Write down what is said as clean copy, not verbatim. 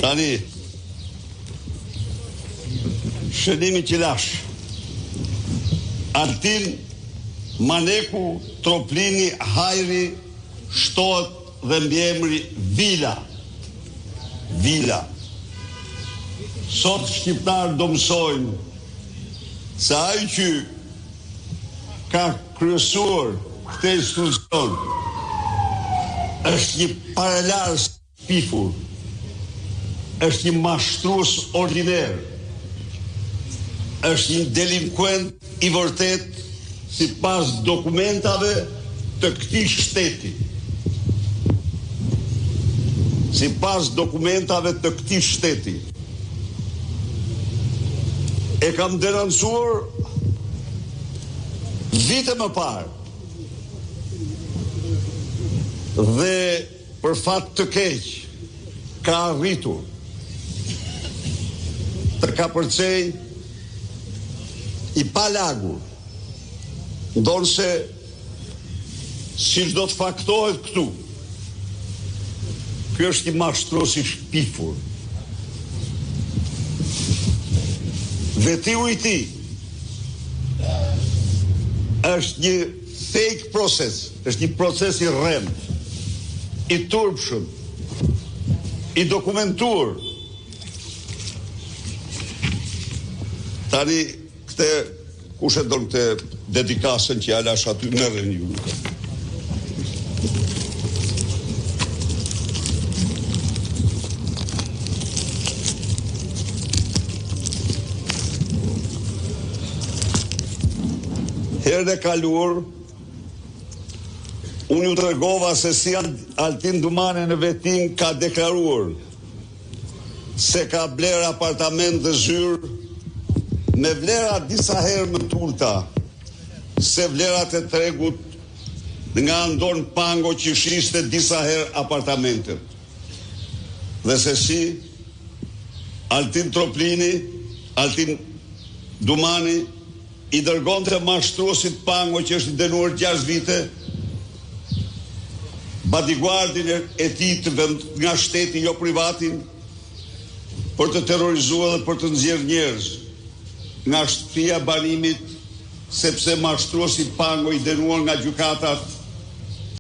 Tani, shënimi qilash. Altin Maneku Troplini Hajri shtohet dhe mbiemri Vila. Vila. Sot shqiptarë do mësojnë se ai që ka kryesuar këtë institucion është një paralars pifur, është një mashtrues ordiner, është një delinkuent i vërtet sipas dokumentave të këtij shteti. Sipas dokumentave të këtij shteti. E kam denoncuar vite më parë. Dhe për fat të keq ka arritur të kapërcej i palagur, ndonë se si do të faktohet këtu. Ky është një mashtrues i shpifur. Vetiu i tij është një fake proces, është një proces i rrem, i turpshëm, i dokumentuar. Tani këtë kush e don këtë dedikasën që ja lash aty merren ju. Herën e kaluar, unë ju tregova se si Altin Dumane në vetin ka deklaruar se ka bler apartament dhe zyrë me vlera disa herë më të ulta se vlerat e tregut nga Andon Pango që shiste disa herë apartamentet. Dhe se si Altin Troplini, Altin Dumani i dërgonte mashtruesit Pango që është dënuar 6 vite, bodyguardin e tij nga shteti, jo privatin, për të terrorizuar dhe për të nxjerrë njerëz nga shtëpia banimit, sepse mashtruesi Pango i dënuar nga gjykatat